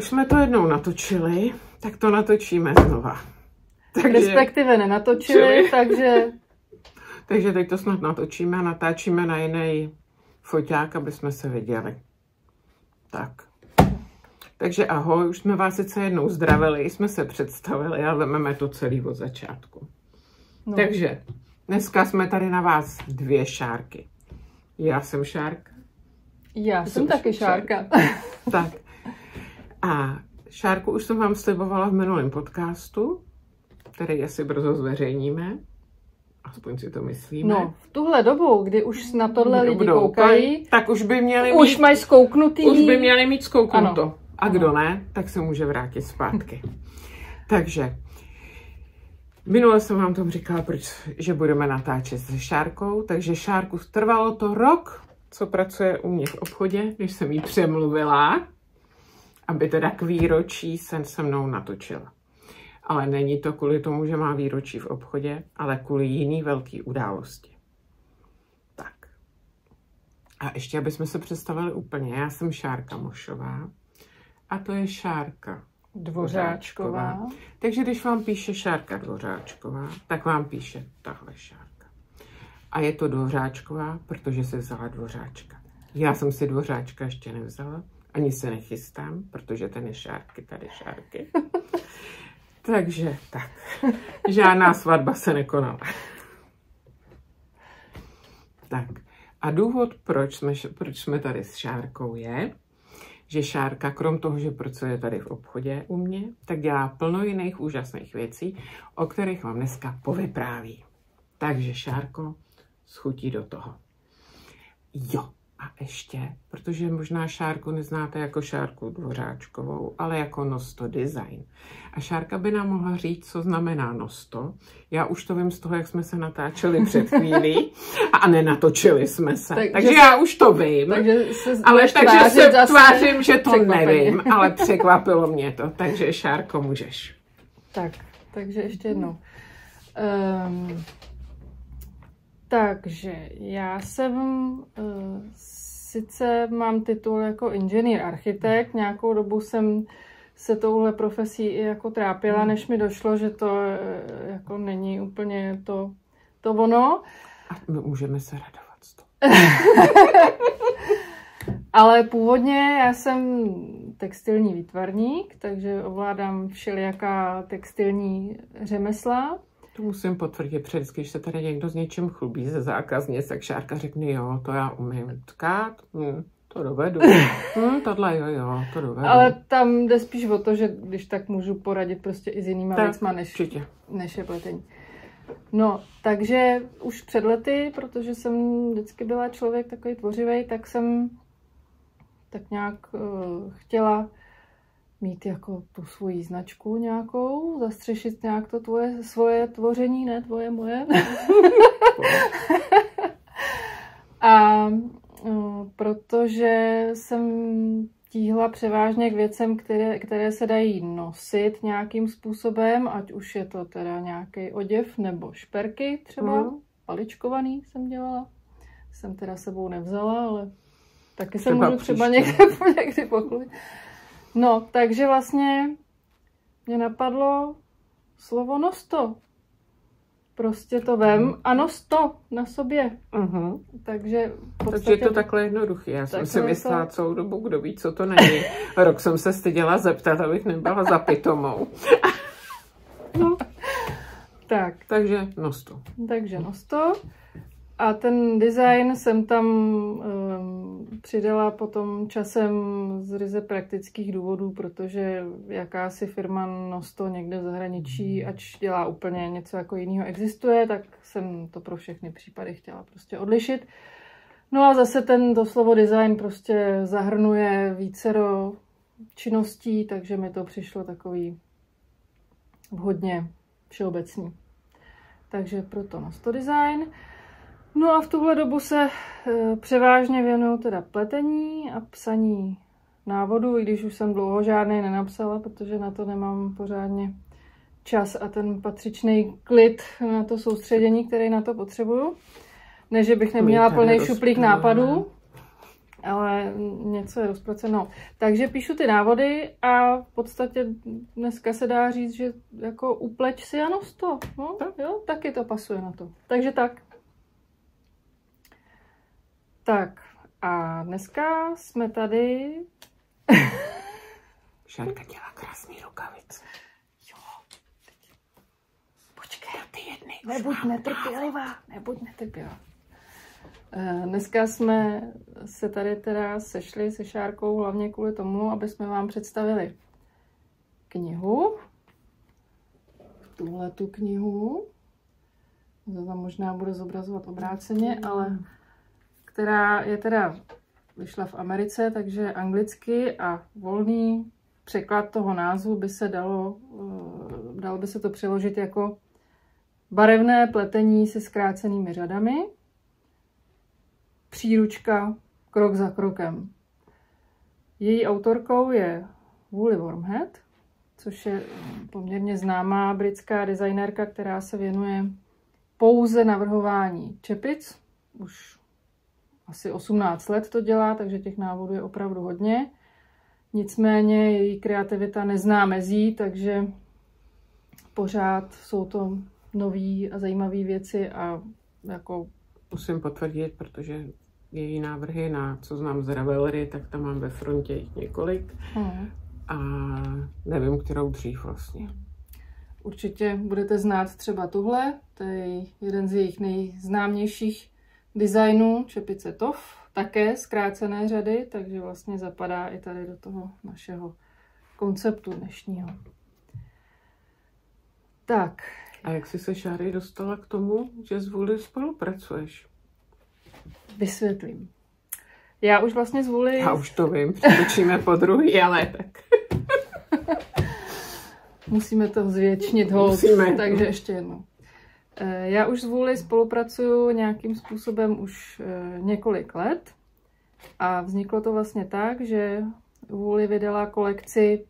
už jsme to jednou natočili, tak to natočíme znova. Takže... Respektive nenatočili, takže... Takže teď to snad natočíme a natáčíme na jiný foťák, aby jsme se viděli. Tak. Takže ahoj, už jsme vás sice jednou zdravili, jsme se představili, ale vezmeme to celý od začátku. No. Takže dneska jsme tady na vás dvě Šárky. Já jsem Šárka. Já jsem taky Šárka. Tak. A Šárku už jsem vám slibovala v minulém podcastu, který asi brzo zveřejníme. Aspoň si to myslíme. No, v tuhle dobu, kdy už na tohle lidi koukají, tak už by měli už mají zkouknutý. Už by měli mít zkouknuto. Ano. A kdo ne, tak se může vrátit zpátky. Takže, minule jsem vám tomu říkala, že budeme natáčet se Šárkou, takže Šárku trvalo to rok, co pracuje u mě v obchodě, když jsem jí přemluvila, aby teda k výročí se mnou natočila. Ale není to kvůli tomu, že má výročí v obchodě, ale kvůli jiný velký události. Tak. A ještě, aby jsme se představili úplně, já jsem Šárka Mošová a to je Šárka Dvořáčková. Takže když vám píše Šárka Dvořáčková, tak vám píše tahle Šárka. A je to Dvořáčková, protože se vzala Dvořáčka. Já jsem si Dvořáčka ještě nevzala, ani se nechystám, protože ten je Šárky, tady Šárky. Takže tak, žádná svatba se nekonala. Tak a důvod, proč jsme tady s Šárkou je, že Šárka, krom toho, že pracuje tady v obchodě u mě, tak dělá plno jiných úžasných věcí, o kterých vám dneska povypráví. Takže Šárko, schutí do toho. Jo. A ještě, protože možná Šárku neznáte jako Šárku Dvořáčkovou, ale jako Nosto Design. A Šárka by nám mohla říct, co znamená Nosto. Já už to vím z toho, jak jsme se natáčeli před chvílí a nenatočili jsme se. Takže já už to vím. Takže se tvářím, že to nevím, ale překvapilo mě to. Takže Šárko, můžeš. Tak, takže ještě jednou. Takže já jsem, sice mám titul jako inženýr architekt, nějakou dobu jsem se touhle profesí i jako trápila, než mi došlo, že to jako není úplně to ono. A my můžeme se radovat z toho. Ale původně já jsem textilní výtvarník, takže ovládám všelijaká textilní řemesla. To musím potvrdit, vždycky, když se tady někdo s něčím chlubí ze zákaznic, tak Šárka řekne, jo, to já umím tkát, to dovedu, tohle jo, to dovedu. Ale tam jde spíš o to, že když tak můžu poradit prostě i s jinýma věcma, než je pletení. No, takže už před lety, protože jsem vždycky byla člověk takový tvořivý, tak jsem tak nějak chtěla mít jako tu svoji značku nějakou, zastřešit nějak to svoje tvoření, ne tvoje, moje. A protože jsem tíhla převážně k věcem, které se dají nosit nějakým způsobem, ať už je to teda nějaký oděv nebo šperky třeba, paličkovaný jsem dělala. Jsem teda sebou nevzala, ale taky se můžu třeba někdy pochlubit. No, takže vlastně mě napadlo slovo Nosto. Prostě to vem a Nosto na sobě. Takže je to takhle jednoduché. Já jsem si myslela celou dobu, kdo ví, co to není. Rok jsem se styděla zeptat, abych nebyla za pitomou. No. Tak. Takže Nosto. Takže Nosto. A ten design jsem tam přidala potom časem z ryze praktických důvodů, protože jakási firma Nosto někde v zahraničí, ač dělá úplně něco jako jiného existuje, tak jsem to pro všechny případy chtěla prostě odlišit. No a zase to slovo design prostě zahrnuje vícero činností, takže mi to přišlo takový hodně všeobecný. Takže proto Nosto Design. No a v tuhle dobu se převážně věnuju teda pletení a psaní návodů, i když už jsem dlouho žádnej nenapsala, protože na to nemám pořádně čas a ten patřičný klid na to soustředění, který na to potřebuju. Ne, že bych neměla plný šuplík nápadů, ale něco je rozpraceno. Takže píšu ty návody a v podstatě dneska se dá říct, že jako upleč si a nos to. No, jo, taky to pasuje na to. Takže tak. Tak a dneska jsme tady. Šárka dělá krásný rukavice. Jo. Počkej, ty jedny. Nebuď netrpělivá. Dneska jsme se tady teda sešli se Šárkou hlavně kvůli tomu, aby jsme vám představili knihu. Tuhletu knihu. To tam možná bude zobrazovat obráceně, ale která je teda vyšla v Americe, takže anglicky a volný překlad toho názvu by se dalo by se to přeložit jako barevné pletení se zkrácenými řadami. Příručka krok za krokem. Její autorkou je Woolly Wormhead, což je poměrně známá britská designérka, která se věnuje pouze navrhování čepic. Už asi 18 let to dělá, takže těch návodů je opravdu hodně. Nicméně její kreativita nezná mezí, takže pořád jsou to nové a zajímavé věci a jako... Musím potvrdit, protože její návrhy na co znám z Ravelry, tak tam mám ve frontě jich několik. A nevím, kterou dřív vlastně. Určitě budete znát třeba tuhle, to je jeden z jejich nejznámějších designů, čepice TOF, také zkrácené řady, takže vlastně zapadá i tady do toho našeho konceptu dnešního. Tak. A jak jsi se, Šáry, dostala k tomu, že s Woolly spolupracuješ? Vysvětlím. Já už vlastně s Woolly... Já už to vím, přetočíme po druhý, ale tak. Musíme to zvětšnit, takže ještě jednou. Já už s Woolly spolupracuju nějakým způsobem už několik let a vzniklo to vlastně tak, že Woolly vydala kolekci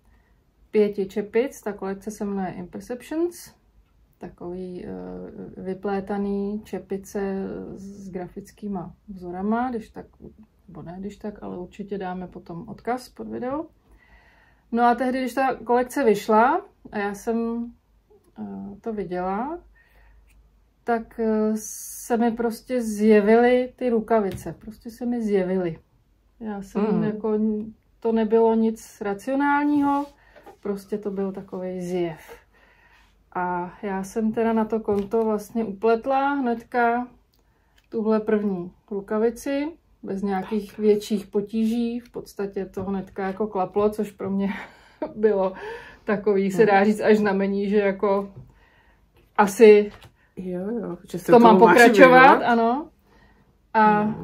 5 čepic, ta kolekce se jmenuje Imperceptions, takový vyplétaný čepice s grafickýma vzorama, když tak, ale určitě dáme potom odkaz pod video. No a tehdy, když ta kolekce vyšla a já jsem to viděla, tak se mi prostě zjevily ty rukavice. Prostě se mi zjevily. Já jsem jako, to nebylo nic racionálního, prostě to byl takový zjev. A já jsem teda na to konto vlastně upletla hnedka tuhle první rukavici, bez nějakých větších potíží. V podstatě to hnedka jako klaplo, což pro mě bylo takový, se dá říct, až znamení, že jako asi jo, že to mám pokračovat, ano. A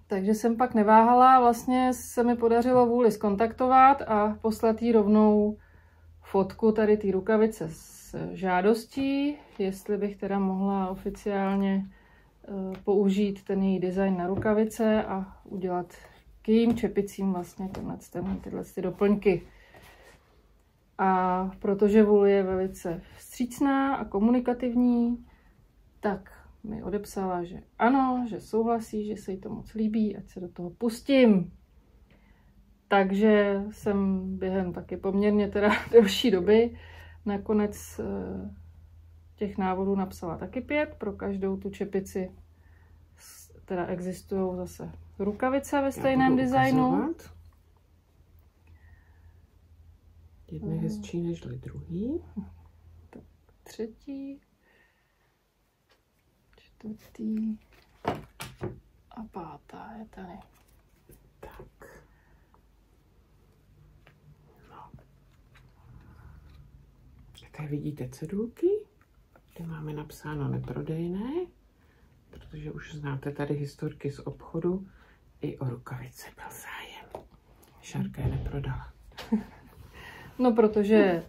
takže jsem pak neváhala, vlastně se mi podařilo Woolly zkontaktovat a poslat jí rovnou fotku tady té rukavice s žádostí, jestli bych teda mohla oficiálně použít ten její design na rukavice a udělat k jejím čepicím vlastně tyhle doplňky. A protože Woolly je velice vstřícná a komunikativní, tak mi odepsala, že ano, že souhlasí, že se jí to moc líbí, ať se do toho pustím. Takže jsem během taky poměrně teda delší doby nakonec těch návodů napsala taky 5. Pro každou tu čepici teda existují zase rukavice ve stejném designu. Jedno je hezčí než druhý. Tak 3., 4. a 5. je tady. Tak. No. Tady vidíte cedulky, kde máme napsáno neprodejné, protože už znáte tady historky z obchodu. I o rukavice byl zájem. Šárka je neprodala. No, protože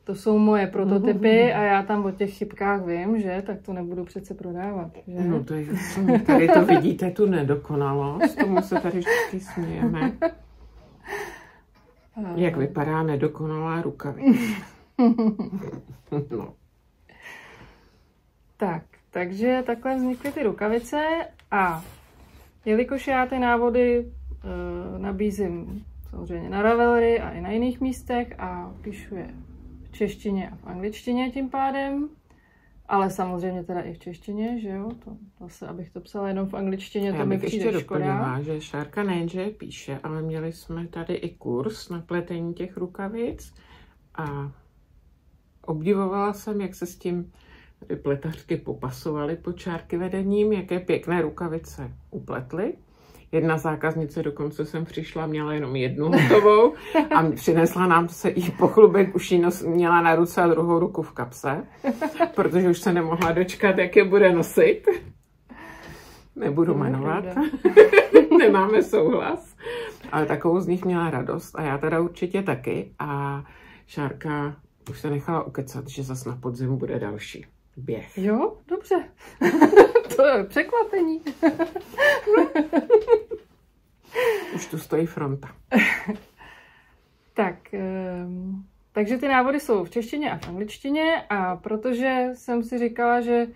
to jsou moje prototypy a já tam o těch chybkách vím, že? Tak to nebudu přece prodávat, že? No to je jasný. Tady to vidíte, tu nedokonalost, tomu se tady vždycky smějeme. Jak vypadá nedokonalá rukavice. No. Takže takhle vznikly ty rukavice a jelikož já ty návody nabízím samozřejmě na Ravelry a i na jiných místech a píšu je v češtině a v angličtině tím pádem. Ale samozřejmě teda i v češtině, že jo? To zase, abych to psala jenom v angličtině, to mi přijde škoda. Doplňová, že Šárka nejenže píše, ale měli jsme tady i kurz na pletení těch rukavic a obdivovala jsem, jak se s tím pletařky popasovaly pod čárky vedením, jaké pěkné rukavice upletly. Jedna zákaznice, dokonce jsem přišla, měla jenom jednu hotovou a přinesla nám se i pochlubek, už ji měla na ruce a druhou ruku v kapse, protože už se nemohla dočkat, jak je bude nosit. Nebudu jmenovat, nemáme souhlas, ale takovou z nich měla radost a já teda určitě taky a Šárka už se nechala ukecat, že zas na podzim bude další běh. Jo, dobře. To je překvapení. Už tu stojí fronta. Tak, takže ty návody jsou v češtině a v angličtině a protože jsem si říkala, že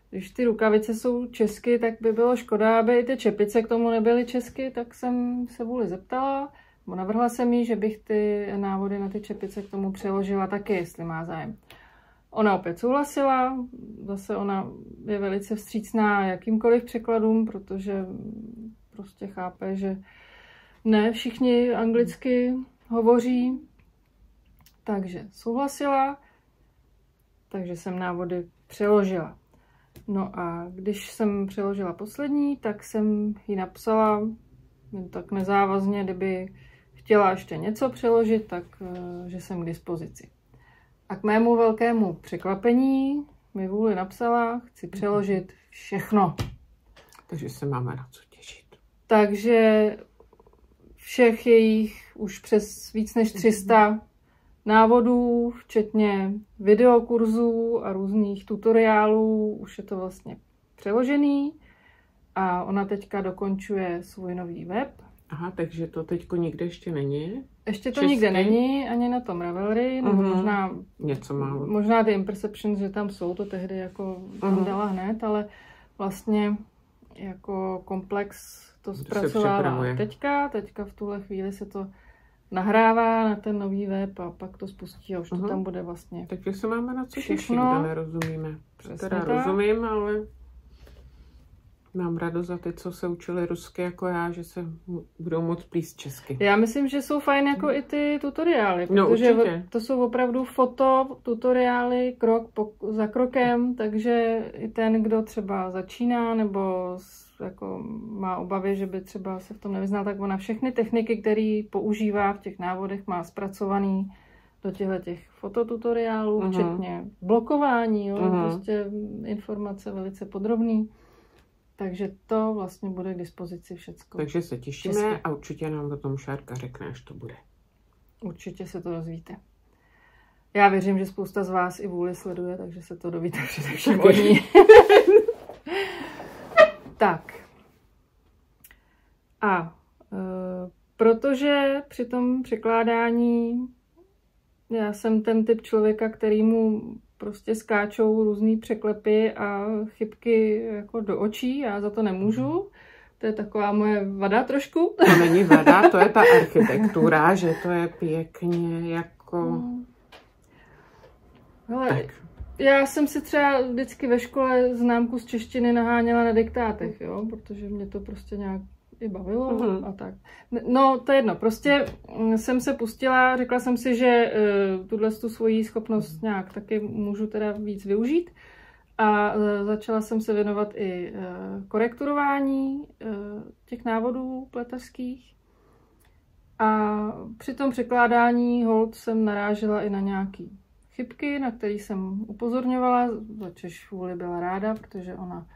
když ty rukavice jsou česky, tak by bylo škoda, aby i ty čepice k tomu nebyly česky, tak jsem se vůli zeptala. Navrhla jsem jí, že bych ty návody na ty čepice k tomu přeložila taky, jestli má zájem. Ona opět souhlasila, zase ona je velice vstřícná jakýmkoliv překladům, protože prostě chápe, že ne všichni anglicky hovoří, takže souhlasila, takže jsem návody přeložila. No a když jsem přeložila poslední, tak jsem jí napsala jen tak nezávazně, kdyby chtěla ještě něco přeložit, tak že jsem k dispozici. A k mému velkému překvapení mi vůli napsala, chci přeložit všechno. Takže se máme na co těšit. Takže všech jejich už přes víc než 300 návodů, včetně videokurzů a různých tutoriálů, už je to vlastně přeložený. A ona teďka dokončuje svůj nový web. Aha, takže to teďko nikde ještě není? Ještě to česky? Nikde není, ani na tom Ravelry, nebo možná něco málo. Možná ty Imperceptions, že tam jsou, to tehdy jako tam dala hned, ale vlastně jako komplex to zpracovává teďka v tuhle chvíli se to nahrává na ten nový web a pak to spustí a už to tam bude vlastně. Takže se máme na co těšit, kdo nerozumíme. Teda rozumím, ale mám radost za ty, co se učili rusky jako já, že se budou moct plíst česky. Já myslím, že jsou fajn jako i ty tutoriály, protože to jsou opravdu tutoriály krok za krokem, takže i ten, kdo třeba začíná nebo jako má obavy, že by třeba se v tom nevyznal, tak ona všechny techniky, které používá v těch návodech, má zpracovaný do těch fototutoriálů, včetně blokování, jo, prostě informace velice podrobný. Takže to vlastně bude k dispozici všecko. Takže se těšíme a určitě nám o tom Šárka řekne, až to bude. Určitě se to dozvíte. Já věřím, že spousta z vás i vůli sleduje, takže se to dovíte především od ní. Tak. A protože při tom překládání já jsem ten typ člověka, kterýmu prostě skáčou různý překlepy a chybky jako do očí, já za to nemůžu. To je taková moje vada trošku. To není vada, to je ta architektura, že to je pěkně jako... Hele, tak. Já jsem si třeba vždycky ve škole známku z češtiny naháněla na diktátech, jo, protože mě to prostě nějak i bavilo a tak. No, to je jedno. Prostě jsem se pustila, řekla jsem si, že tuhle svoji schopnost nějak taky můžu teda víc využít a začala jsem se věnovat i korekturování těch návodů pletařských a při tom překládání hold jsem narážela i na nějaký chybky, na které jsem upozorňovala, začež Vůli byla ráda, protože ona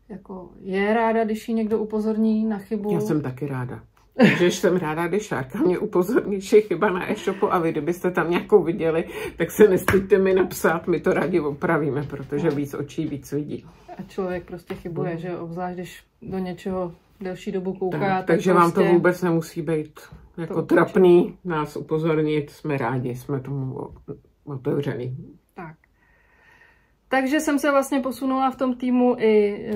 jako je ráda, když jí někdo upozorní na chybu. Já jsem taky ráda. Takže jsem ráda, když Šárka mě upozorní, že je chyba na e-shopu a vy, kdybyste tam nějakou viděli, tak se nestyďte mi napsat, my to rádi opravíme, protože víc očí víc vidí. A člověk prostě chybuje, že obzvlášť, když do něčeho delší dobu kouká. Takže prostě... vám to vůbec nemusí být jako trapný nás upozornit, jsme rádi, jsme tomu otevřený. takže jsem se vlastně posunula v tom týmu i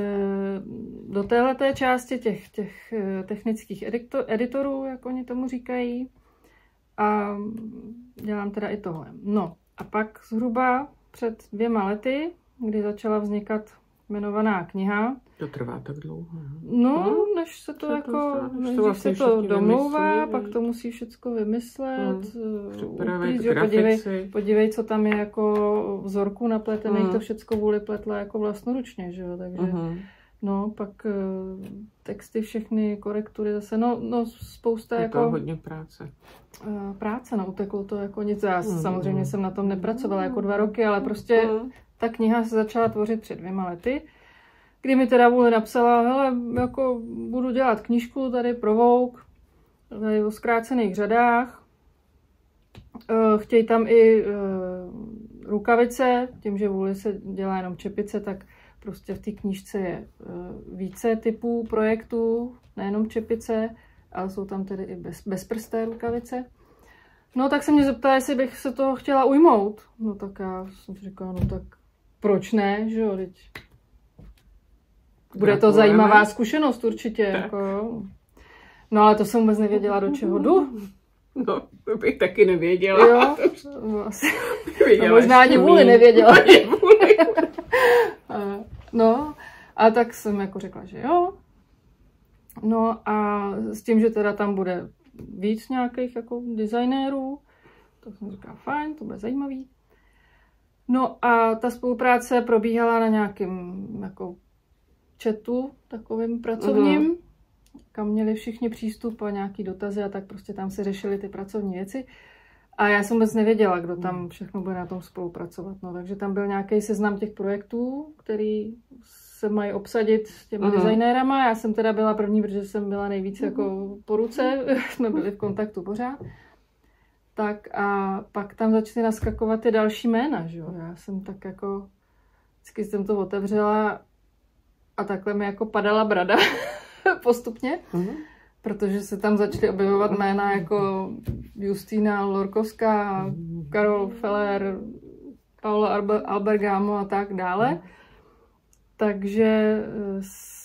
do téhleté části těch technických editorů, jak oni tomu říkají. A dělám teda i tohle. No a pak zhruba před 2 lety, kdy začala vznikat jmenovaná kniha. To trvá tak dlouho. No, než se to vlastně se to domlouvá, pak to musí všecko vymyslet. Podívej, co tam je jako vzorků napletených, to všecko vůli pletla jako vlastnoručně, že jo, takže no, pak texty, všechny korektury zase, no spousta je jako... to hodně práce. Práce, no, uteklo to jako nic. Já samozřejmě jsem na tom nepracovala jako 2 roky, ale prostě ta kniha se začala tvořit před 2 lety, kdy mi teda vůli napsala, hele, jako budu dělat knížku tady pro Vogue, tady o zkrácených řadách. Chtějí tam i rukavice, tím, že vůli se dělá jenom čepice, tak prostě v té knížce je více typů projektů, nejenom čepice, ale jsou tam tedy i bezprsté rukavice. No tak se mě zeptala, jestli bych se toho chtěla ujmout. No tak já jsem si říkala, no tak proč ne, že jo, teď bude to zajímavá zkušenost určitě. Jako. No ale to jsem vůbec nevěděla, do čeho jdu. No, to bych taky nevěděla. Jo, asi. No, možná ani vůli nevěděla. No, a tak jsem jako řekla, že jo. No a s tím, že teda tam bude víc nějakých jako designérů, tak jsem říkala, fajn, to bude zajímavý. No a ta spolupráce probíhala na nějakém jako chatu, takovým pracovním, kam měli všichni přístup a nějaký dotazy a tak prostě tam se řešily ty pracovní věci. A já jsem vůbec nevěděla, kdo tam všechno bude na tom spolupracovat. No, takže tam byl nějaký seznam těch projektů, který se mají obsadit s těmi designérama. Já jsem teda byla první, protože jsem byla nejvíc jako po ruce. Jsme byli v kontaktu pořád. Tak a pak tam začaly naskakovat ty další jména, že jo. Já jsem tak jako, vždycky jsem to otevřela a takhle mi jako padala brada postupně. Protože se tam začaly objevovat jména jako Justína Lorkovská, Karol Feller, Paolo Albergamo a tak dále. Takže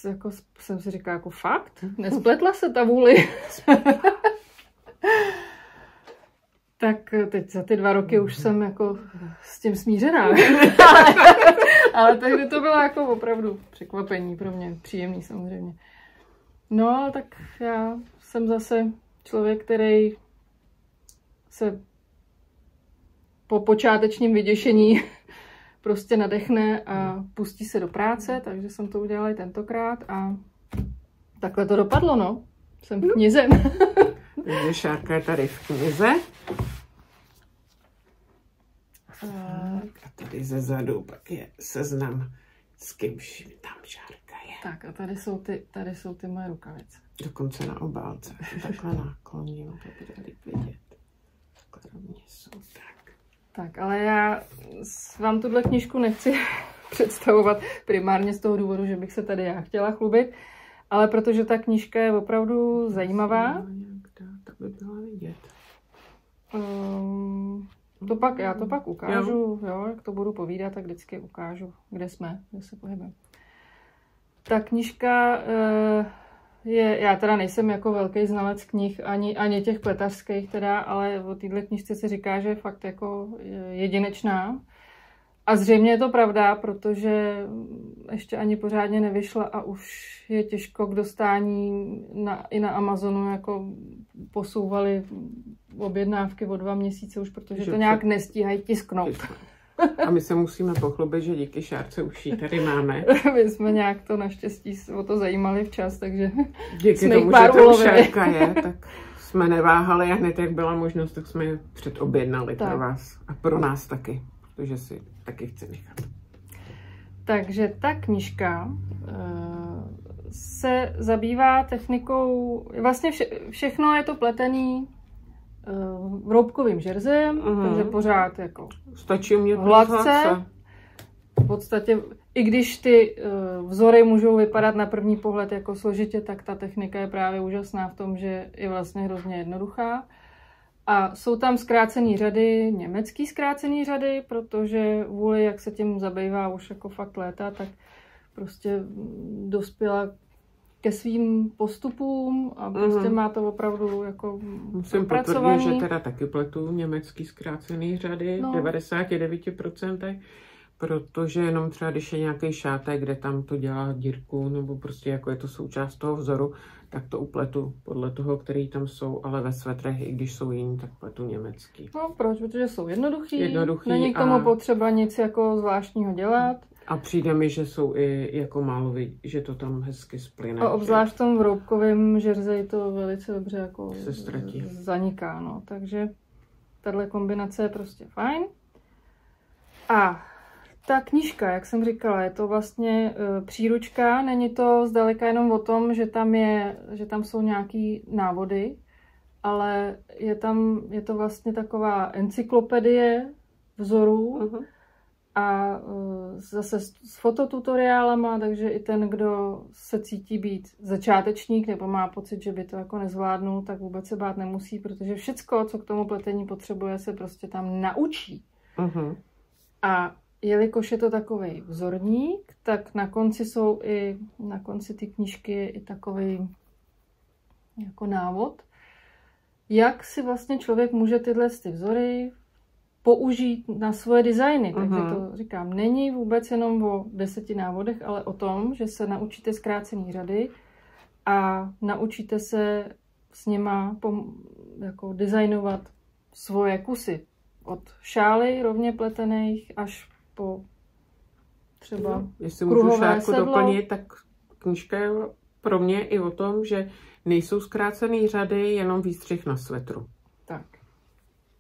jako jsem si říkala, jako fakt? Nespletla se ta vůli? Tak teď za ty 2 roky už jsem jako s tím smířená. Ale tehdy to bylo jako opravdu překvapení pro mě, příjemný samozřejmě. No, tak já jsem zase člověk, který se po počátečním vyděšení prostě nadechne a pustí se do práce, takže jsem to udělala i tentokrát a takhle to dopadlo, no. Jsem v knize. Takže Šárka je tady v knize. A tady ze zadu pak je seznam, s kým tam Šárka je. Tak a tady jsou ty moje rukavice. Dokonce na obálce. Takhle nakloním, to bude líp vidět. Takhle rovně jsou, tak. Tak, ale já vám tuhle knížku nechci představovat primárně z toho důvodu, že bych se tady já chtěla chlubit, ale protože ta knížka je opravdu zajímavá. Tak by byla vidět. Já to pak ukážu, jo, jak to budu povídat, tak vždycky ukážu, kde jsme, kde se pohybujeme. Ta knížka já teda nejsem jako velký znalec knih, ani těch pletařských teda, ale o téhle knížce se říká, že je fakt jako jedinečná. A zřejmě je to pravda, protože ještě ani pořádně nevyšla a už je těžko k dostání i na Amazonu, jako posouvali objednávky o 2 měsíce už, protože to nějak nestíhají tisknout. A my se musíme pochlubit, že díky Šárce už ji tady máme. My jsme nějak to naštěstí o to zajímali včas, takže díky tomu, že tam Šárka je, tak jsme neváhali a hned jak byla možnost, tak jsme ji předobjednali pro vás a pro nás taky, protože si taky chci nechat. Takže ta knížka se zabývá technikou, vlastně všechno je to pletený vroubkovým žerzem, takže pořád jako stačí umět hladce. V podstatě, i když ty vzory můžou vypadat na první pohled jako složitě, tak ta technika je právě úžasná v tom, že je vlastně hrozně jednoduchá. A jsou tam zkrácené řady, německý zkrácené řady, protože vůli, jak se tím zabývá už jako fakt léta, tak prostě dospěla ke svým postupům a prostě má to opravdu jako musím potvrdit, že teda taky pletu německý zkrácený řady, 99%, protože jenom třeba, když je nějaký šátek, kde tam to dělá dírku, nebo prostě jako je to součást toho vzoru, tak to upletu podle toho, který tam jsou, ale ve svetrech, i když jsou jiní, tak pletu německý. No proč? Protože jsou jednoduchý není k tomu potřeba nic jako zvláštního dělat. A přijde mi, že jsou i jako málo, že to tam hezky splyne. A obzvlášť v tom vroubkovém žerzeji to velice dobře jako se ztratí. Zaniká, no. Takže tahle kombinace je prostě fajn. A ta knížka, jak jsem říkala, je to vlastně příručka, není to zdaleka jenom o tom, že tam jsou nějaký návody, ale je to vlastně taková encyklopedie vzorů a zase s fototutoriálama, takže i ten, kdo se cítí být začátečník nebo má pocit, že by to jako nezvládnul, tak vůbec se bát nemusí, protože všecko, co k tomu pletení potřebuje, se prostě tam naučí. A jelikož je to takový vzorník, tak na konci ty knížky je i takový jako návod, jak si vlastně člověk může tyhle vzory použít na svoje designy. Takže to říkám, není vůbec jenom o 10 návodech, ale o tom, že se naučíte zkrácený řady a naučíte se s nima jako designovat svoje kusy. Od šály rovně pletených až po třeba jestli můžu šárku doplnit, tak knížka je pro mě i o tom, že nejsou zkrácený řady, jenom výstřih na svetru. Tak.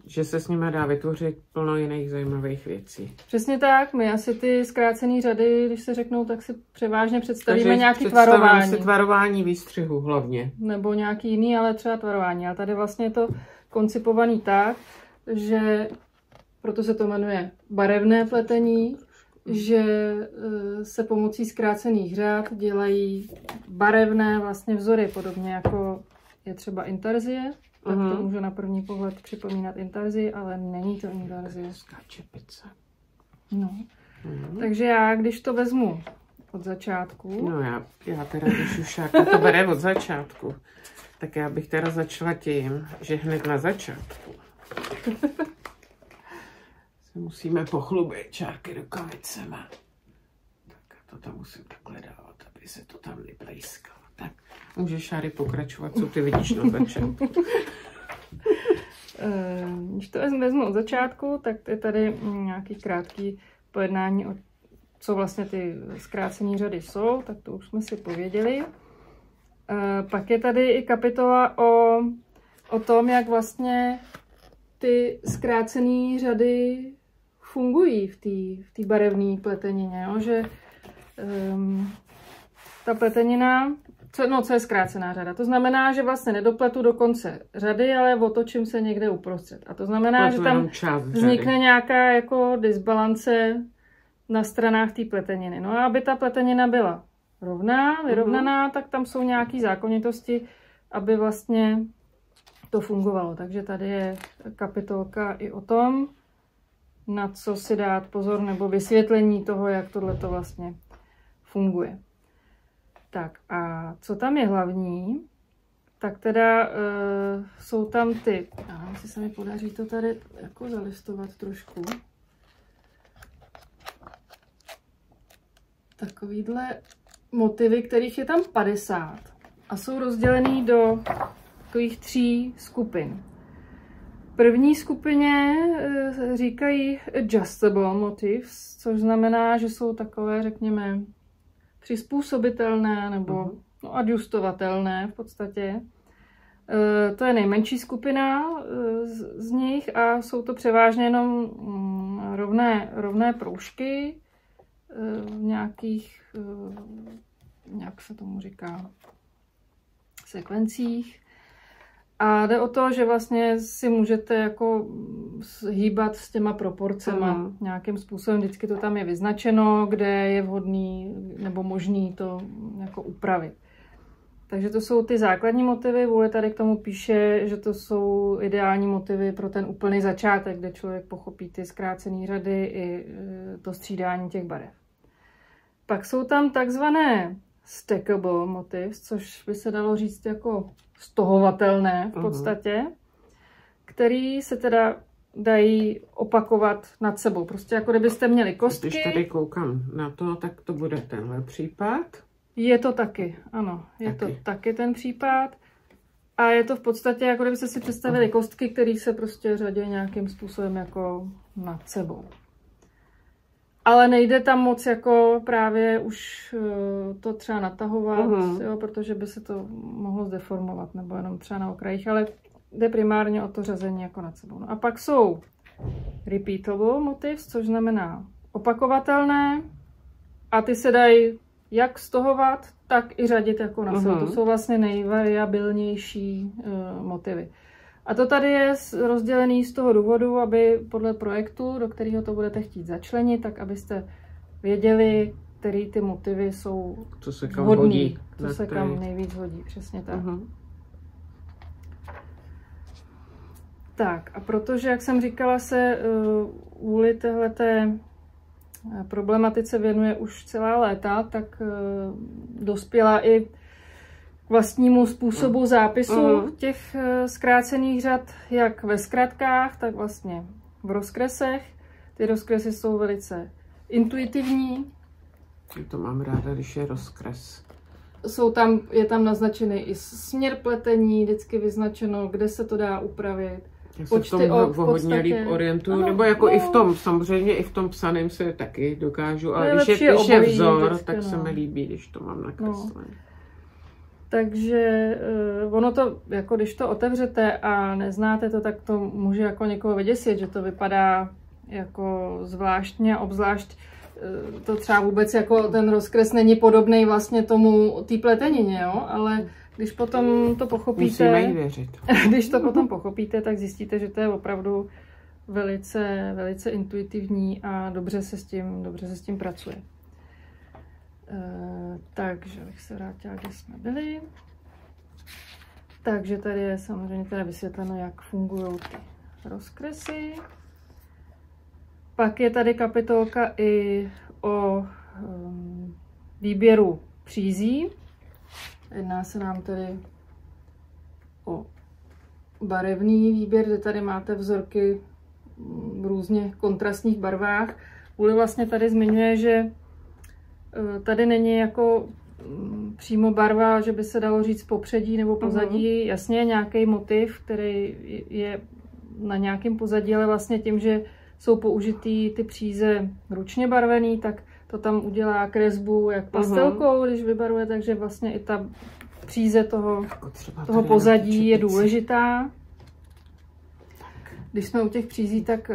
Že se s nimi dá vytvořit plno jiných zajímavých věcí. Přesně tak, my asi ty zkrácené řady, když se řeknou, tak si převážně představíme nějaký tvarování. Si tvarování výstřihu hlavně. Nebo nějaký jiný, ale třeba tvarování. Ale tady vlastně je to koncipovaný tak, že proto se to jmenuje barevné pletení, že se pomocí zkrácených řad dělají barevné vlastně vzory, podobně jako je třeba intarzie. Tak to může na první pohled připomínat intarzii, ale není to intarzie. Čepice. No. Takže já, když to vezmu od začátku... No já teda, když už jako to bere od začátku, tak já bych teda začala tím, že hned na začátku se musíme pochlubit čárky rukavicema. Tak to tam musím takhle dávat, aby se to tam neplejskalo. Tak můžeš, Šáry, pokračovat, co ty vidíš na začátku. Když to vezmu od začátku, tak je tady nějaký krátký pojednání o co vlastně ty zkrácené řady jsou, tak to už jsme si pověděli. Pak je tady i kapitola o tom, jak vlastně ty zkrácené řady fungují v té barevné pletenině, jo? Že ta pletenina, co je zkrácená řada? To znamená, že vlastně nedopletu do konce řady, ale otočím se někde uprostřed. A to znamená, že tam vznikne nějaká jako disbalance na stranách té pleteniny. No a aby ta pletenina byla vyrovnaná, tak tam jsou nějaké zákonitosti, aby vlastně to fungovalo. Takže tady je kapitolka i o tom, na co si dát pozor, nebo vysvětlení toho, jak tohleto vlastně funguje. Tak a co tam je hlavní, tak teda jsou tam ty, já nevím, jestli se mi podaří to tady jako zalistovat trošku. Takovýhle motivy, kterých je tam 50 a jsou rozdělený do takových 3 skupin. V první skupině říkají adjustable motifs, což znamená, že jsou takové, řekněme, přizpůsobitelné nebo adjustovatelné v podstatě. To je nejmenší skupina z nich a jsou to převážně jenom rovné proužky v nějakých, jak se tomu říká, sekvencích. A jde o to, že vlastně si můžete jako hýbat s těma proporcema nějakým způsobem. Vždycky to tam je vyznačeno, kde je vhodný nebo možný to jako upravit. Takže to jsou ty základní motivy. Vůle tady k tomu píše, že to jsou ideální motivy pro ten úplný začátek, kde člověk pochopí ty zkrácené řady i to střídání těch barev. Pak jsou tam takzvané stackable motivs, což by se dalo říct jako stohovatelné v podstatě, který se teda dají opakovat nad sebou. Prostě jako kdybyste měli kostky. Když tady koukám na to, tak to bude tenhle případ. Je to taky, ano. Je to taky ten případ. A je to v podstatě, jako kdybyste si představili kostky, které se prostě řadí nějakým způsobem jako nad sebou. Ale nejde tam moc jako právě už to třeba natahovat, jo, protože by se to mohlo zdeformovat, nebo jenom třeba na okrajích, ale jde primárně o to řazení jako nad sebou. No a pak jsou repeatable motifs, což znamená opakovatelné a ty se dají jak stahovat, tak i řadit jako na sebe. To jsou vlastně nejvariabilnější motivy. A to tady je rozdělený z toho důvodu, aby podle projektu, do kterého to budete chtít začlenit, tak abyste věděli, který ty motivy jsou vhodný, co se kam nejvíc hodí. Přesně tak. Tak a protože, jak jsem říkala, se Vůli téhleté problematice věnuje už celá léta, tak dospěla i k vlastnímu způsobu zápisu těch zkrácených řad, jak ve zkratkách, tak vlastně v rozkresech. Ty rozkresy jsou velice intuitivní. To mám ráda, když je rozkres. Je tam naznačený i směr pletení, vždycky vyznačeno, kde se to dá upravit. Já se v tom hodně líp orientuju, nebo jako i v tom, samozřejmě i v tom psaném se taky dokážu, ale když je vzor, vždycky, tak se mi líbí, když to mám nakreslené. Takže ono to, jako když to otevřete a neznáte to, tak to může jako někoho vyděsit, že to vypadá jako zvláštně, obzvlášť to třeba vůbec jako ten rozkres není podobný vlastně tomu té pletenině, jo, ale když potom to pochopíte, když to potom pochopíte, tak zjistíte, že to je opravdu velice, velice intuitivní a dobře se s tím pracuje. Takže bych se vrátila, kde jsme byli. Takže tady je samozřejmě teda vysvětleno, jak fungují ty rozkresy. Pak je tady kapitolka i o výběru přízí. Jedná se nám tedy o barevný výběr, kde tady máte vzorky v různě kontrastních barvách. Vůli vlastně tady zmiňuje, že tady není jako přímo barva, že by se dalo říct popředí nebo pozadí. Jasně nějaký motiv, který je na nějakém pozadí, ale vlastně tím, že jsou použitý ty příze ručně barvený, tak to tam udělá kresbu jak pastelkou, když vybaruje, takže vlastně i ta příze toho pozadí je důležitá. Když jsme u těch přízí, tak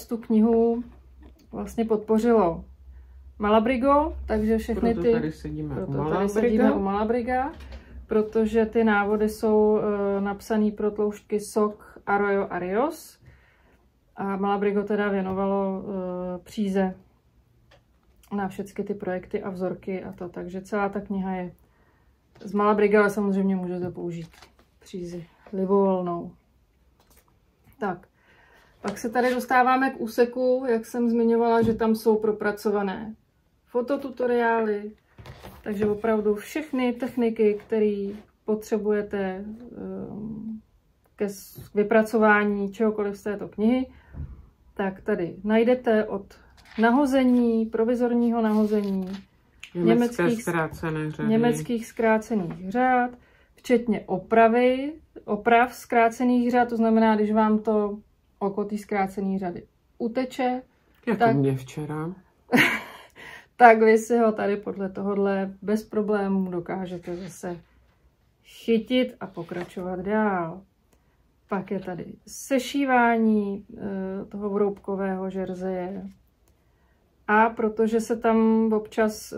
tu knihu vlastně podpořilo Malabrigo, takže všechny proto tady sedíme u Malabriga, protože ty návody jsou napsané pro tloušťky SOC Arroyo Arios a Malabrigo teda věnovalo příze na všechny ty projekty a vzorky a to, takže celá ta kniha je z Malabriga, ale samozřejmě můžete použít přízi libovolnou. Tak. Pak se tady dostáváme k úseku, jak jsem zmiňovala, že tam jsou propracované fototutoriály, takže opravdu všechny techniky, které potřebujete ke vypracování čehokoliv z této knihy, tak tady najdete od nahození, provizorního nahození, německých zkrácených řád, včetně oprav zkrácených řád, to znamená, když vám to oko té zkrácené řady uteče. Jako mě včera. Tak vy si ho tady podle tohohle bez problémů dokážete zase chytit a pokračovat dál. Pak je tady sešívání toho vroubkového žerzeje. A protože se tam občas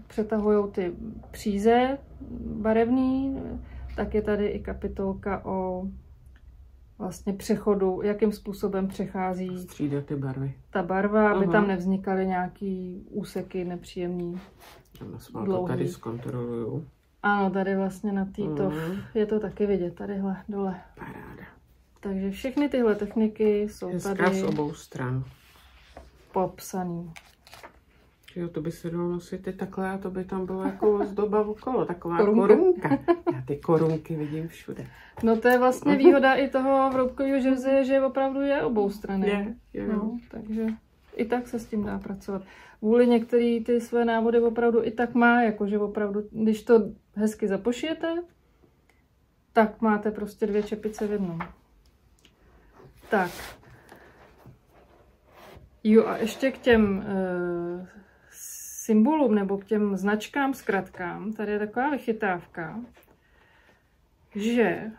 přetahujou ty příze barevný, tak je tady i kapitolka o vlastně přechodu, jakým způsobem přechází střídat ty barvy. Ta barva, aby tam nevznikaly nějaký úseky nepříjemný. To tady zkontroluju. Ano, tady vlastně na této je to taky vidět, tadyhle dole. Paráda. Takže všechny tyhle techniky jsou hezká tady z obou stran popsaný. Jo, to by se dalo nosit i takhle a to by tam bylo jako zdoba okolo, taková korunka. Já ty korunky vidím všude. No to je vlastně výhoda i toho vroubkového žerze, že opravdu je obou strany. Je. No, takže i tak se s tím dá pracovat. Vůli některé ty své návody opravdu i tak má, jakože opravdu, když to hezky zapošijete, tak máte prostě 2 čepice v jednom. Tak. Jo a ještě k těm symbolům nebo k těm značkám, zkratkám, tady je taková vychytávka, že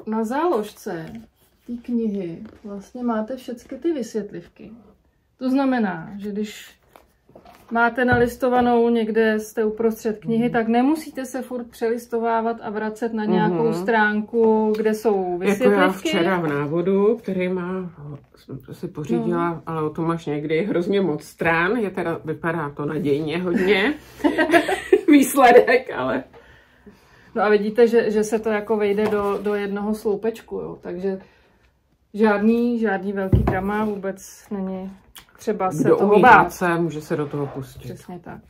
na záložce té knihy vlastně máte všechny ty vysvětlivky. To znamená, že když máte nalistovanou někde, jste uprostřed knihy, tak nemusíte se furt přelistovávat a vracet na nějakou stránku, kde jsou vysvětlivky. Jako já včera v návodu, který jsem si pořídila, ale o tom máš někdy hrozně moc strán, vypadá to nadějně hodně, výsledek, ale... No a vidíte, že se to jako vejde do jednoho sloupečku, jo, takže žádný velký drama vůbec není třeba se toho bát. Může se do toho pustit. Přesně tak.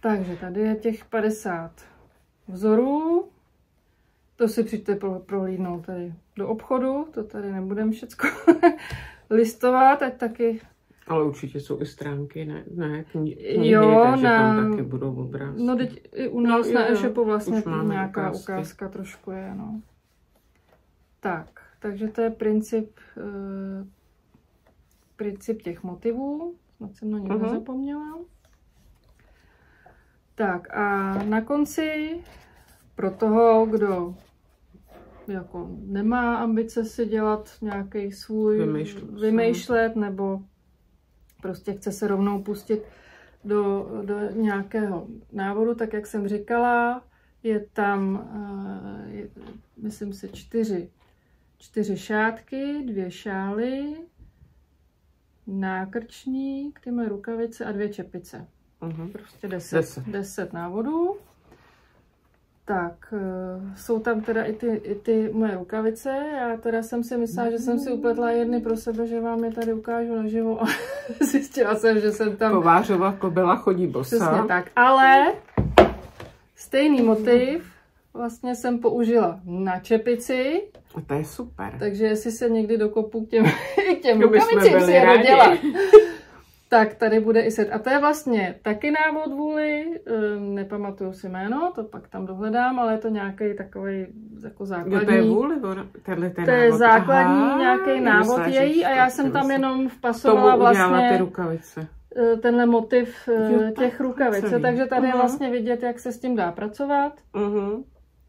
Takže tady je těch 50 vzorů. To si přijďte prohlídnout tady do obchodu. To tady nebudeme všecko listovat, ať taky... Ale určitě jsou i stránky, ne jo, takže tam taky budou obrázky. No teď i u nás na e-shopu vlastně nějaká ukázka trošku je, no. Tak, takže to je princip těch motivů. Snad jsem na něj nezapomněla. Tak a na konci pro toho, kdo jako nemá ambice si dělat nějaký svůj vymýšlet nebo prostě chce se rovnou pustit do nějakého návodu, tak jak jsem říkala, je tam, myslím si, 4 šátky, 2 šály, nákrčník, ty moje rukavice a 2 čepice. Prostě 10 návodů. Tak, jsou tam teda i ty moje rukavice. Já teda jsem si myslela, že jsem si upletla jedny pro sebe, že vám je tady ukážu naživo a zjistila jsem, že jsem tam... Kovářova kobyla chodí bosa. Přesně tak, ale stejný motiv vlastně jsem použila na čepici. A to je super. Takže jestli se někdy dokopu k těm rukavicím si je dodělat. Tak tady bude i set. A to je vlastně taky návod vůli, nepamatuju si jméno, to pak tam dohledám, ale je to nějaký takový jako základní. To je vůli? To je základní nějaký návod její a já jsem tam jenom vpasovala vlastně ty rukavice. Tenhle motiv těch rukavic. Takže tady je vlastně vidět, jak se s tím dá pracovat.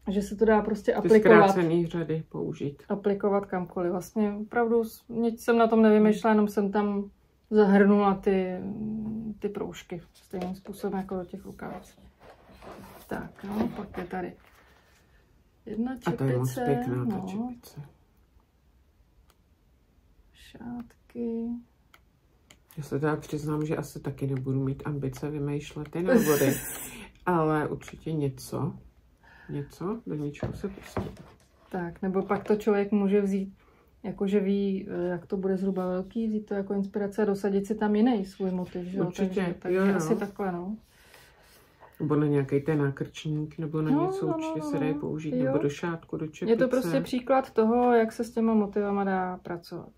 Že se to dá prostě aplikovat. Ty zkrácený řady použít. Aplikovat kamkoliv. Vlastně opravdu nic jsem na tom nevymýšlela, jenom jsem tam zahrnula ty proužky stejným způsobem jako do těch rukavic. Tak, no, pak je tady jedna čepice. A to je moc pěkná ta čepice. Šátky. Já se teda přiznám, že asi taky nebudu mít ambice vymýšlet ty návody, ale určitě něco do něčeho se pustí. Tak, nebo pak to člověk může vzít, jakože ví, jak to bude zhruba velký, vzít to jako inspirace a dosadit si tam jiný svůj motiv, že jo? Určitě, takže asi takhle, no. Nebo na nějaký ten nákrčník, nebo na něco určitě se dají použít, nebo do šátku, do čepice. Je to prostě příklad toho, jak se s těma motivama dá pracovat.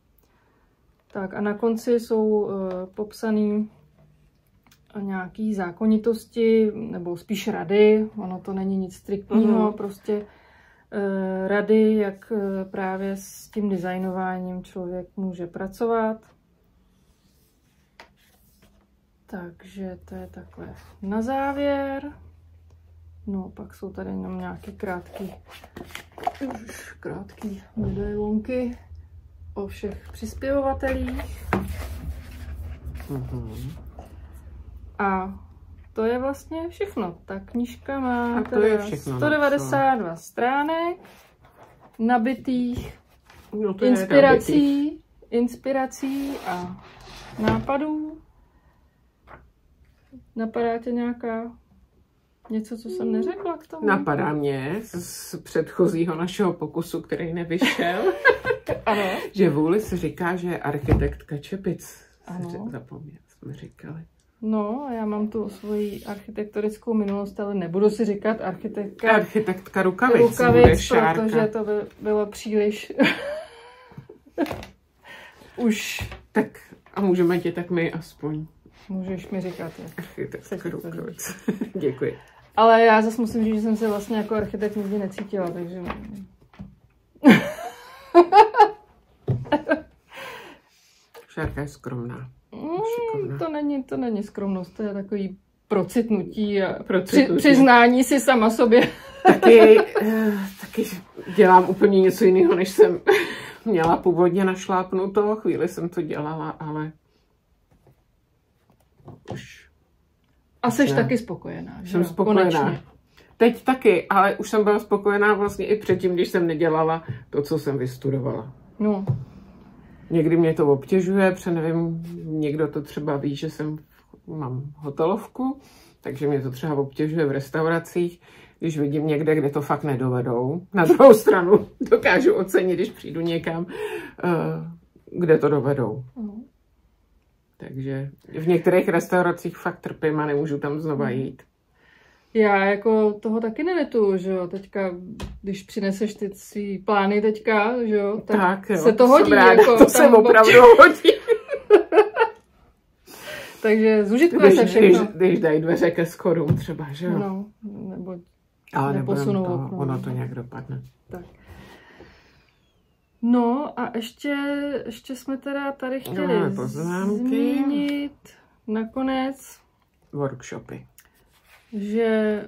Tak a na konci jsou popsaný nějaký zákonitosti, nebo spíš rady, ono to není nic striktního, prostě rady, jak právě s tím designováním člověk může pracovat. Takže to je takhle na závěr. No, pak jsou tady jenom nějaké krátký medailonky o všech přispěvovatelích. A to je vlastně všechno. Ta knižka má 192 stránek. nabitých No to je inspirací a nápadů. Napadá tě něco, co jsem neřekla k tomu? Napadá mě z předchozího našeho pokusu, který nevyšel, Ano. že vůli se říká, že je architektka Čepic. Ano. Zapomněl, jsme říkali. No, já mám tu svoji architektonickou minulost, ale nebudu si říkat Architektka Rukavic bude Šárka. Protože to by bylo příliš už. Tak a můžeme tě tak my aspoň. Můžeš mi říkat, jak. Architektka Rukavic. Děkuji. Ale já zase musím říct, že jsem se vlastně jako architekt nikdy necítila, takže... Šárka je skromná. To není skromnost, to je takový procitnutí a Procitnutí. přiznání si sama sobě. Taky dělám úplně něco jiného, než jsem měla původně našlápnuto. Chvíli jsem to dělala, ale už... A jsi taky spokojená, že? Jsem spokojená. Konečně. Teď taky, ale už jsem byla spokojená vlastně i předtím, když jsem nedělala to, co jsem vystudovala. No. Někdy mě to obtěžuje, protože nevím, někdo to třeba ví, že mám hotelovku, takže mě to třeba obtěžuje v restauracích, když vidím někde, kde to fakt nedovedou. Na druhou stranu dokážu ocenit, když přijdu někam, kde to dovedou. Takže v některých restauracích fakt trpím a nemůžu tam znova jít. Já jako toho taky nelituju, že jo, teďka, když přineseš ty svý plány teďka, že jo, tak jo, se to hodí. Jako to se opravdu hodí. Takže zužitkuje se všechno. Když dají dveře ke schodům třeba, že jo. No, nebo ale neposunou to, okno. ono to nějak dopadne. Tak. No a ještě jsme teda tady chtěli zmínit nakonec workshopy. Že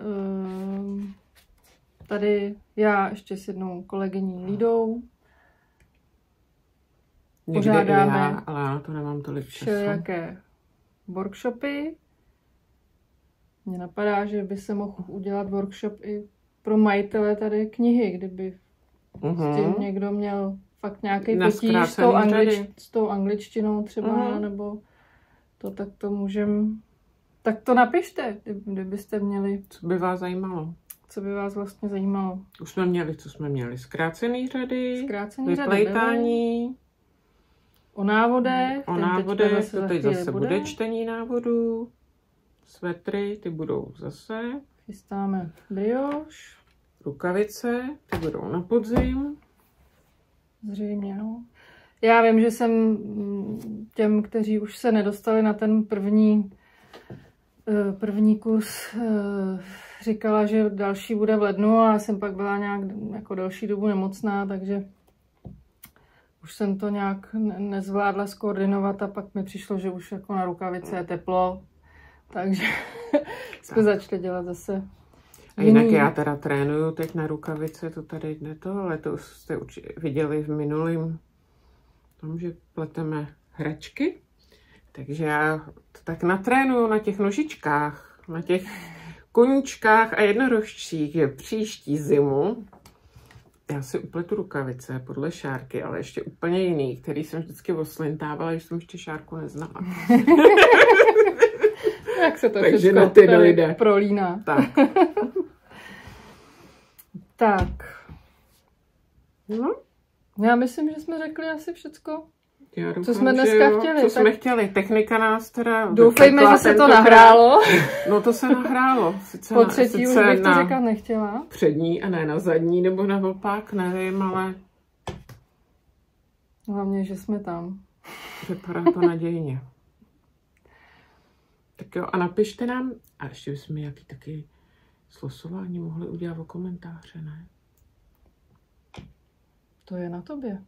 tady já ještě s jednou kolegyní Lídou pořádáme ale to nemám tolik času. Všelijaké workshopy. Mně napadá, že by se mohl udělat workshop i pro majitele tady knihy, kdyby s tím někdo měl fakt nějaký potíž s tou angličtinou třeba, nebo to, tak to můžem... Tak to napište, kdybyste měli... Co by vás zajímalo? Co by vás vlastně zajímalo? Už jsme měli, co jsme měli? Zkrácený řady, vyplejtání, o návodech. To teď zase bude čtení návodů. Svetry, ty budou zase. Chystáme brioš. Rukavice, ty budou na podzim. Zřejmě, no. Já vím, že jsem těm, kteří už se nedostali na ten první kurz, říkala, že další bude v lednu a já jsem pak byla nějak jako delší dobu nemocná, takže už jsem to nějak nezvládla skoordinovat a pak mi přišlo, že už jako na rukavice je teplo, takže jsme začali dělat zase. A jinak já teda trénuju teď na rukavice, to tady jde to, ale to jste viděli v minulém tom, že pleteme hračky. Takže já to tak natrénuju na těch nožičkách, na těch koníčkách a jednorožcích, že příští zimu já si upletu rukavice podle Šárky, ale ještě úplně jiný, který jsem vždycky oslintávala, když jsem ještě Šárku neznala. Jak se to takže na ty dojde. Prolíná. Tak. Tak. No. Já myslím, že jsme řekli asi všecko. Doufám, co jsme dneska chtěli. Co jsme chtěli. Technika nás teda... Doufejme, že se to nahrálo. No to se nahrálo. Po třetí už bych to říkat nechtěla. Přední a ne na zadní, nebo naopak, nevím, ale... Hlavně, že jsme tam. Vypadá to nadějně. Tak jo, a napište nám, a ještě bychom nějaký taky slosování mohli udělat o komentáře, ne? To je na tobě.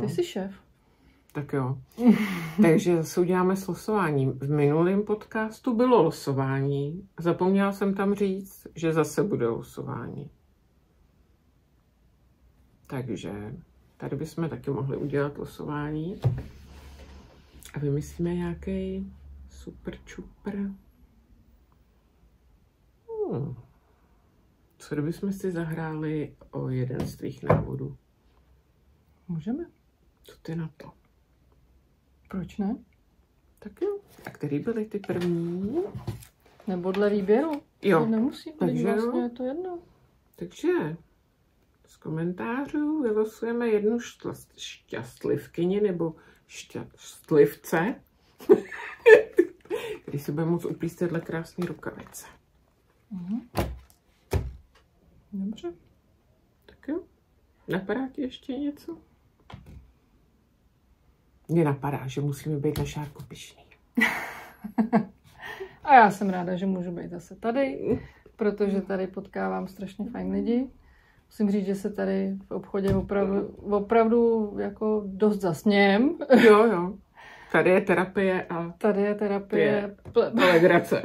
Ty jsi šéf. Tak jo. Takže zase uděláme losování. V minulém podcastu bylo losování. Zapomněla jsem tam říct, že zase bude losování. Takže tady bychom taky mohli udělat losování. A vymyslíme nějaký super čupr. Co kdybychom si zahráli o jeden z tvých návodů? Můžeme. Co ty na to? Proč ne? Tak jo. A který byly ty první? Nebo dle výběru. Jo. To nemusí být Takže vlastně, jo. je to jedno. Takže z komentářů vylosujeme jednu šťastlivkyni nebo šťastlivce, který si bude moct uplíst tyhle krásné rukavice. Dobře. Tak jo. Napadá ti ještě něco? Mně napadá, že musíme být na Šárku pyšný. A já jsem ráda, že můžu být zase tady, protože tady potkávám strašně fajn lidi. Musím říct, že se tady v obchodě opravdu jako dost zasněm. Jo. Tady je terapie a Tady je terapie legrace.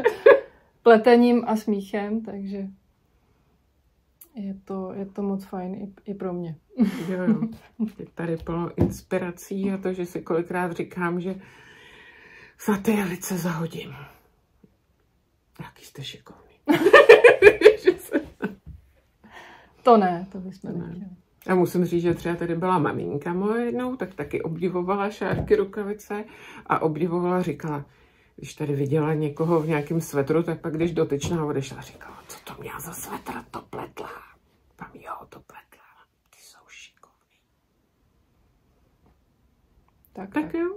pletením a smíchem, takže je to moc fajn i pro mě. Jo. Je tady plno inspirací a to, že si kolikrát říkám, že za ty jelice zahodím. Jaký jste šikovný. To ne, to bychom nechtěli. A musím říct, že třeba tady byla maminka moje jednou, tak taky obdivovala Šárky rukavice a obdivovala, říkala, když tady viděla někoho v nějakém svetru, tak pak když dotyčná odešla, říkala, co to měla za svetr, to pletla. Tam jo, to pletla. Ty jsou šikovný. Tak jo.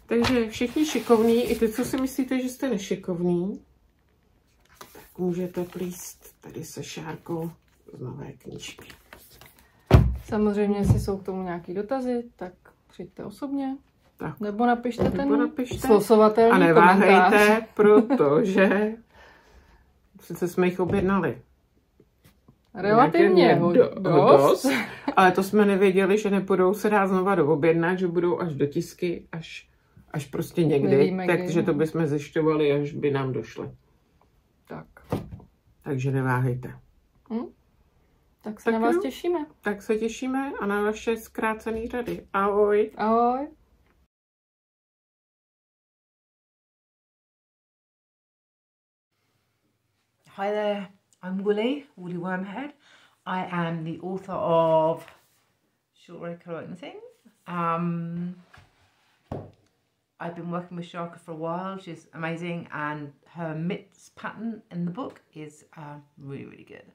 Takže všichni šikovní, i ty, co si myslíte, že jste nešikovní, tak můžete plíst tady se Šárkou z nové knížky. Samozřejmě, jestli jsou k tomu nějaký dotazy, tak přijďte osobně. Tak. Nebo napište Nebo ten napište. slosovatelný A neváhejte, komentář. protože sice jsme jich objednali Relativně dost. ale to jsme nevěděli, že nebudou se dát znova doobjednat, že budou až do tisky, až prostě někdy. Nevíme, Takže kdy. to bychom zjišťovali, až by nám došly. Tak. Takže neváhejte. Tak se Tak na vás jo. těšíme. Tak se těšíme a na vaše zkrácené řady. Ahoj. Ahoj. Hi there, I'm Woolly Wormhead. I am the author of Short Road Coloring. I've been working with Sharka for a while. She's amazing, and her mitts pattern in the book is really, really good.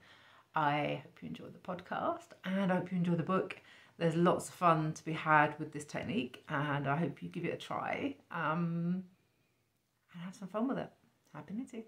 I hope you enjoy the podcast, and I hope you enjoy the book. There's lots of fun to be had with this technique, and I hope you give it a try and have some fun with it. Happy knitting.